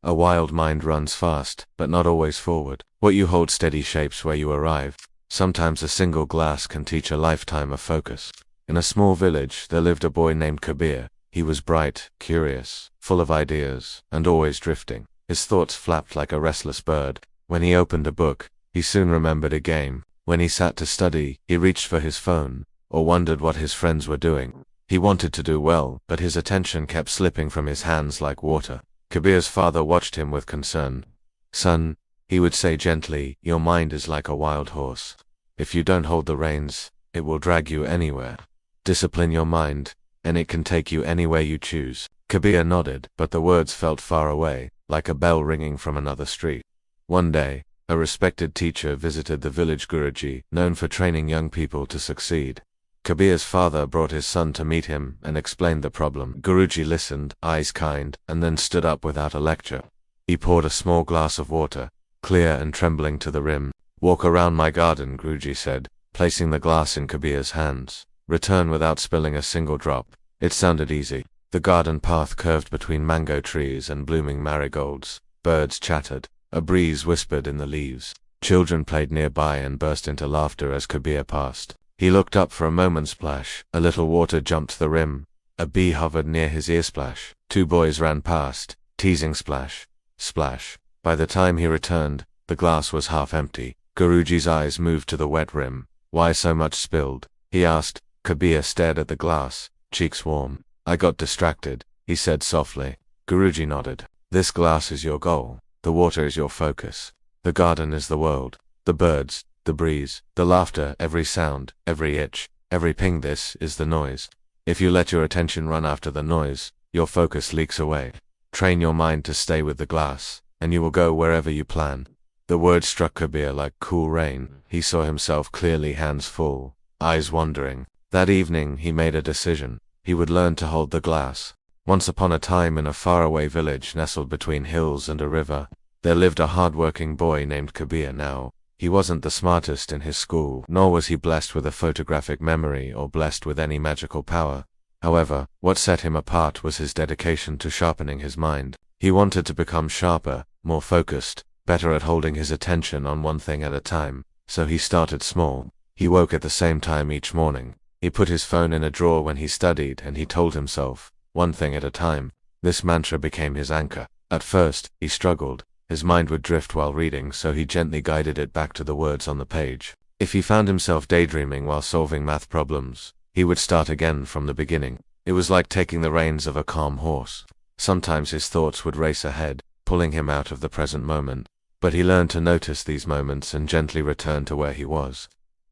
A wild mind runs fast, but not always forward. What you hold steady shapes where you arrive. Sometimes a single glass can teach a lifetime of focus. In a small village, there lived a boy named Kabir. He was bright, curious, full of ideas, and always drifting. His thoughts flapped like a restless bird. When he opened a book, he soon remembered a game. When he sat to study, he reached for his phone, or wondered what his friends were doing. He wanted to do well, but his attention kept slipping from his hands like water. Kabir's father watched him with concern. "Son," he would say gently, "your mind is like a wild horse. If you don't hold the reins, it will drag you anywhere. Discipline your mind, and it can take you anywhere you choose." Kabir nodded, but the words felt far away, like a bell ringing from another street. One day, a respected teacher visited the village Guruji, known for training young people to succeed. Kabir's father brought his son to meet him and explained the problem. Guruji listened, eyes kind, and then stood up without a lecture. He poured a small glass of water, clear and trembling to the rim. "Walk around my garden," Guruji said, placing the glass in Kabir's hands. "Return without spilling a single drop." It sounded easy. The garden path curved between mango trees and blooming marigolds. Birds chattered. A breeze whispered in the leaves. Children played nearby and burst into laughter as Kabir passed. He looked up for a moment's splash. A little water jumped the rim. A bee hovered near his ear. Splash. Two boys ran past, teasing splash. Splash. By the time he returned, the glass was half empty. Guruji's eyes moved to the wet rim. "Why so much spilled?" he asked. Kabir stared at the glass, cheeks warm. "I got distracted," he said softly. Guruji nodded. "This glass is your goal. The water is your focus. The garden is the world. The birds, the breeze, the laughter, every sound, every itch, every ping. This is the noise. If you let your attention run after the noise, your focus leaks away. Train your mind to stay with the glass, and you will go wherever you plan." The words struck Kabir like cool rain. He saw himself clearly, hands full, eyes wandering. That evening he made a decision. He would learn to hold the glass. Once upon a time, in a faraway village nestled between hills and a river, there lived a hard-working boy named Kabir. Now, he wasn't the smartest in his school, nor was he blessed with a photographic memory or blessed with any magical power. However, what set him apart was his dedication to sharpening his mind. He wanted to become sharper, more focused, better at holding his attention on one thing at a time, so he started small. He woke at the same time each morning. He put his phone in a drawer when he studied, and he told himself, "One thing at a time." This mantra became his anchor. At first, he struggled. His mind would drift while reading, so he gently guided it back to the words on the page. If he found himself daydreaming while solving math problems, he would start again from the beginning. It was like taking the reins of a calm horse. Sometimes his thoughts would race ahead, pulling him out of the present moment. But he learned to notice these moments and gently return to where he was.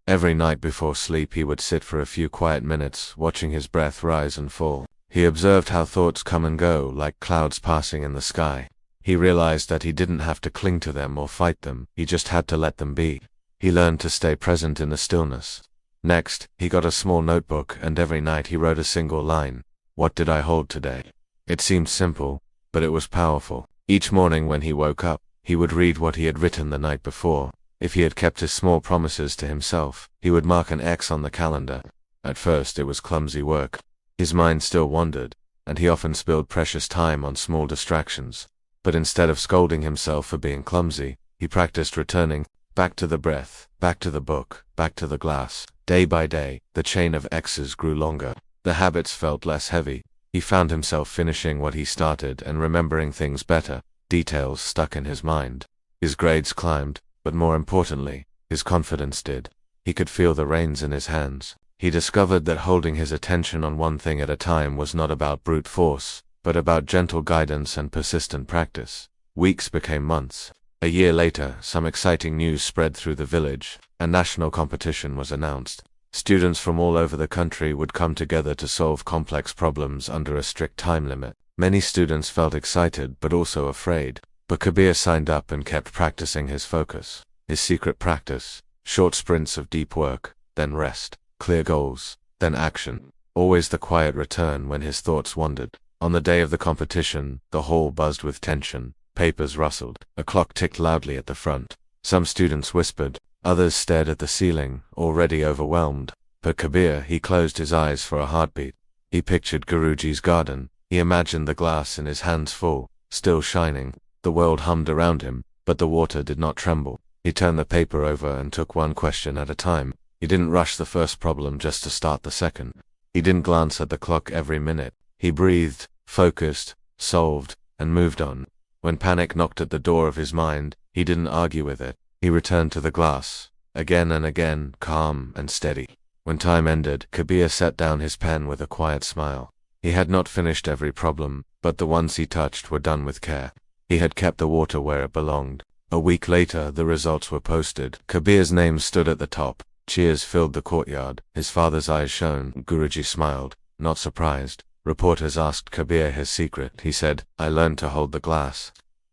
Every night before sleep he would sit for a few quiet minutes, watching his breath rise and fall. He observed how thoughts come and go, like clouds passing in the sky. He realized that he didn't have to cling to them or fight them, he just had to let them be. He learned to stay present in the stillness. Next, he got a small notebook, and every night he wrote a single line. "What did I hold today?" It seemed simple, but it was powerful. Each morning when he woke up, he would read what he had written the night before. If he had kept his small promises to himself, he would mark an X on the calendar. At first it was clumsy work. His mind still wandered, and he often spilled precious time on small distractions. But instead of scolding himself for being clumsy, he practiced returning, back to the breath, back to the book, back to the glass. Day by day, the chain of X's grew longer. The habits felt less heavy. He found himself finishing what he started and remembering things better. Details stuck in his mind. His grades climbed, but more importantly, his confidence did. He could feel the reins in his hands. He discovered that holding his attention on one thing at a time was not about brute force, but about gentle guidance and persistent practice. Weeks became months. A year later, some exciting news spread through the village. A national competition was announced. Students from all over the country would come together to solve complex problems under a strict time limit. Many students felt excited but also afraid. But Kabir signed up and kept practicing his focus. His secret practice: short sprints of deep work, then rest, clear goals, then action. Always the quiet return when his thoughts wandered. On the day of the competition, the hall buzzed with tension. Papers rustled. A clock ticked loudly at the front. Some students whispered. Others stared at the ceiling, already overwhelmed. But Kabir, he closed his eyes for a heartbeat. He pictured Guruji's garden. He imagined the glass in his hands full, still shining. The world hummed around him, but the water did not tremble. He turned the paper over and took one question at a time. He didn't rush the first problem just to start the second. He didn't glance at the clock every minute. He breathed, focused, solved, and moved on. When panic knocked at the door of his mind, he didn't argue with it. He returned to the glass, again and again, calm and steady. When time ended, Kabir set down his pen with a quiet smile. He had not finished every problem, but the ones he touched were done with care. He had kept the water where it belonged. A week later, the results were posted. Kabir's name stood at the top. Cheers filled the courtyard. His father's eyes shone. Guruji smiled, not surprised. Reporters asked Kabir his secret. He said, "I learned to hold the glass."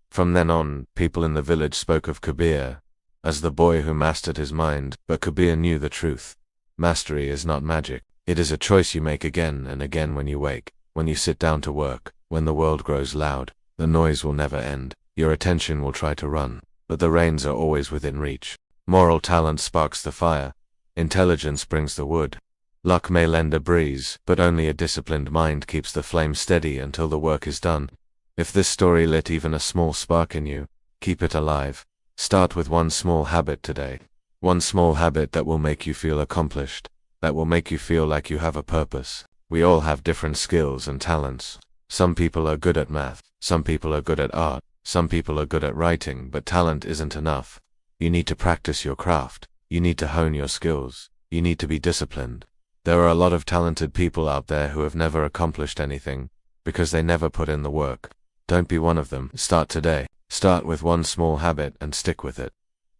From then on, people in the village spoke of Kabir as the boy who mastered his mind, but Kabir knew the truth. Mastery is not magic. It is a choice you make again and again when you wake, when you sit down to work, when the world grows loud. The noise will never end. Your attention will try to run, but the reins are always within reach. Moral talent sparks the fire. Intelligence brings the wood. Luck may lend a breeze, but only a disciplined mind keeps the flame steady until the work is done. If this story lit even a small spark in you, keep it alive. Start with one small habit today. One small habit that will make you feel accomplished, that will make you feel like you have a purpose. We all have different skills and talents. Some people are good at math, some people are good at art, some people are good at writing, but talent isn't enough. You need to practice your craft. You need to hone your skills. You need to be disciplined. There are a lot of talented people out there who have never accomplished anything because they never put in the work. Don't be one of them. Start today. Start with one small habit and stick with it.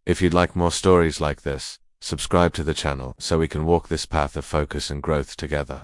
If you'd like more stories like this, subscribe to the channel so we can walk this path of focus and growth together.